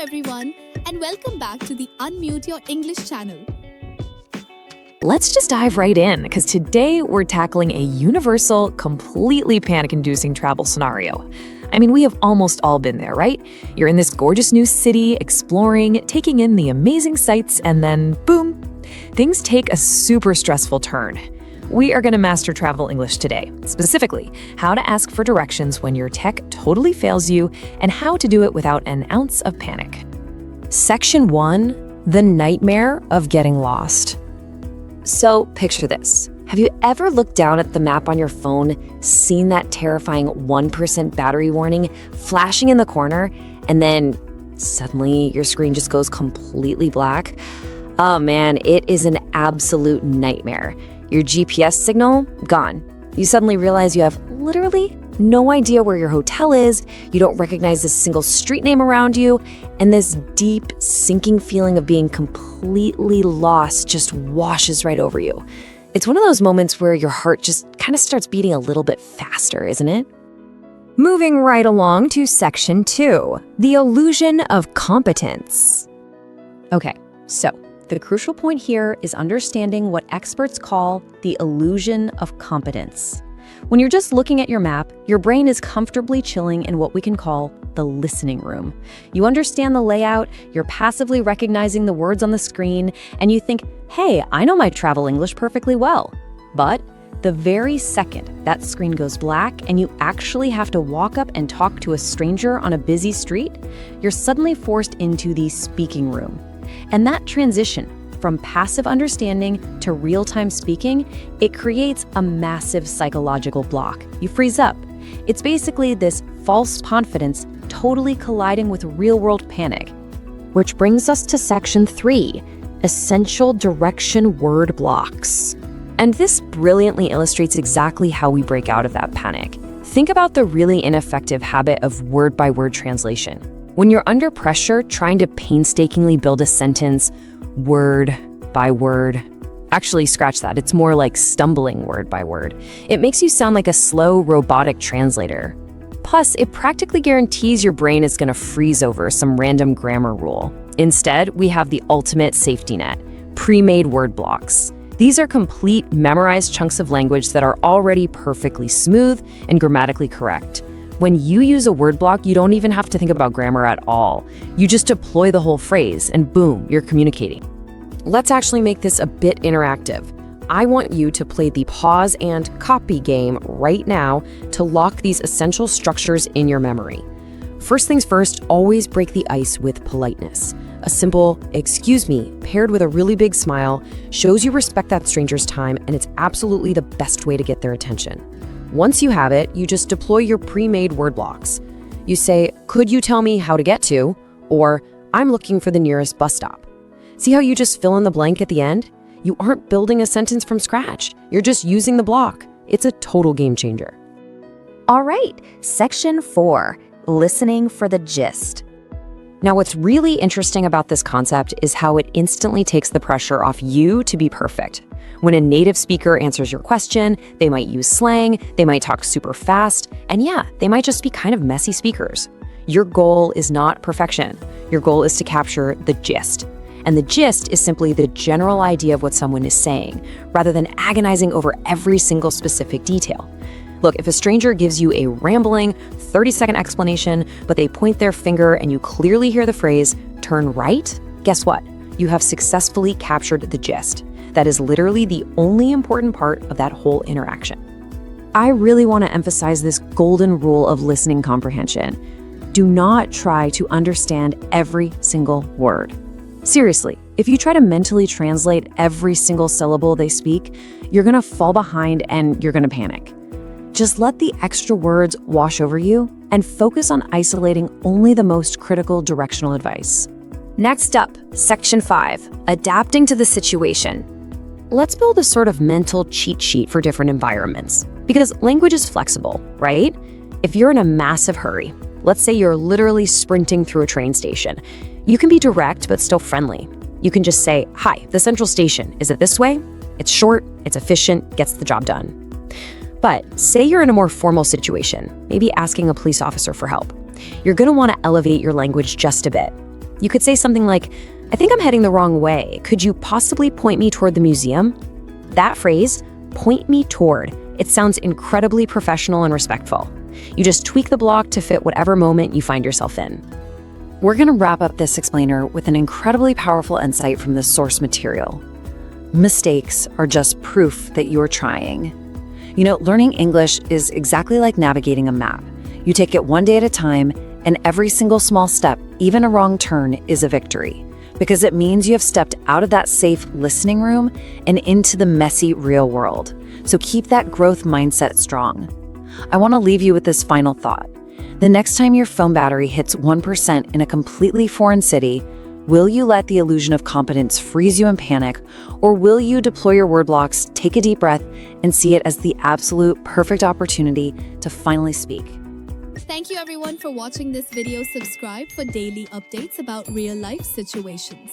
everyone, and welcome back to the Unmute Your English channel. Let's just dive right in, because today we're tackling a universal, completely panic-inducing travel scenario. I mean, we have almost all been there, right? You're in this gorgeous new city, exploring, taking in the amazing sights, and then boom, things take a super stressful turn. We are going to master travel English today, specifically how to ask for directions when your tech totally fails you and how to do it without an ounce of panic. Section 1, the nightmare of getting lost. So picture this. Have you ever looked down at the map on your phone, seen that terrifying 1% battery warning flashing in the corner, and then suddenly your screen just goes completely black? Oh man, it is an absolute nightmare. Your GPS signal, gone. You suddenly realize you have literally no idea where your hotel is, you don't recognize a single street name around you, and this deep, sinking feeling of being completely lost just washes right over you. It's one of those moments where your heart just kind of starts beating a little bit faster, isn't it? Moving right along to Section 2, the illusion of competence. Okay, so the crucial point here is understanding what experts call the illusion of competence. When you're just looking at your map, your brain is comfortably chilling in what we can call the listening room. You understand the layout, you're passively recognizing the words on the screen, and you think, hey, I know my travel English perfectly well. But the very second that screen goes black and you actually have to walk up and talk to a stranger on a busy street, you're suddenly forced into the speaking room. And that transition from passive understanding to real-time speaking, it creates a massive psychological block. You freeze up. It's basically this false confidence totally colliding with real-world panic. Which brings us to Section 3, essential direction word blocks. And this brilliantly illustrates exactly how we break out of that panic. Think about the really ineffective habit of word-by-word translation. When you're under pressure trying to painstakingly build a sentence word by word, actually scratch that, it's more like stumbling word by word. It makes you sound like a slow robotic translator. Plus, it practically guarantees your brain is going to freeze over some random grammar rule. Instead, we have the ultimate safety net, pre-made word blocks. These are complete, memorized chunks of language that are already perfectly smooth and grammatically correct. When you use a word block, you don't even have to think about grammar at all. You just deploy the whole phrase and boom, you're communicating. Let's actually make this a bit interactive. I want you to play the pause and copy game right now to lock these essential structures in your memory. First things first, always break the ice with politeness. A simple, excuse me, paired with a really big smile, shows you respect that stranger's time, and it's absolutely the best way to get their attention. Once you have it, you just deploy your pre-made word blocks. You say, could you tell me how to get to? Or, I'm looking for the nearest bus stop. See how you just fill in the blank at the end? You aren't building a sentence from scratch. You're just using the block. It's a total game changer. All right, Section 4, listening for the gist. Now, what's really interesting about this concept is how it instantly takes the pressure off you to be perfect. When a native speaker answers your question, they might use slang, they might talk super fast, and yeah, they might just be kind of messy speakers. Your goal is not perfection. Your goal is to capture the gist. And the gist is simply the general idea of what someone is saying, rather than agonizing over every single specific detail. Look, if a stranger gives you a rambling, 30-second explanation, but they point their finger and you clearly hear the phrase, turn right, guess what? You have successfully captured the gist. That is literally the only important part of that whole interaction. I really want to emphasize this golden rule of listening comprehension. Do not try to understand every single word. Seriously, if you try to mentally translate every single syllable they speak, you're going to fall behind and you're going to panic. Just let the extra words wash over you and focus on isolating only the most critical directional advice. Next up, Section 5, adapting to the situation. Let's build a sort of mental cheat sheet for different environments. Because language is flexible, right? If you're in a massive hurry, let's say you're literally sprinting through a train station, you can be direct but still friendly. You can just say, hi, the central station, is it this way? It's short, it's efficient, gets the job done. But say you're in a more formal situation, maybe asking a police officer for help. You're going to want to elevate your language just a bit. You could say something like, I think I'm heading the wrong way. Could you possibly point me toward the museum? That phrase, point me toward, it sounds incredibly professional and respectful. You just tweak the block to fit whatever moment you find yourself in. We're going to wrap up this explainer with an incredibly powerful insight from the source material. Mistakes are just proof that you're trying. You know, learning English is exactly like navigating a map. You take it one day at a time, and every single small step, even a wrong turn, is a victory. Because it means you have stepped out of that safe listening room and into the messy real world. So keep that growth mindset strong. I want to leave you with this final thought. The next time your phone battery hits 1% in a completely foreign city, will you let the illusion of competence freeze you in panic, or will you deploy your word blocks, take a deep breath, and see it as the absolute perfect opportunity to finally speak? Thank you everyone for watching this video. Subscribe for daily updates about real life situations.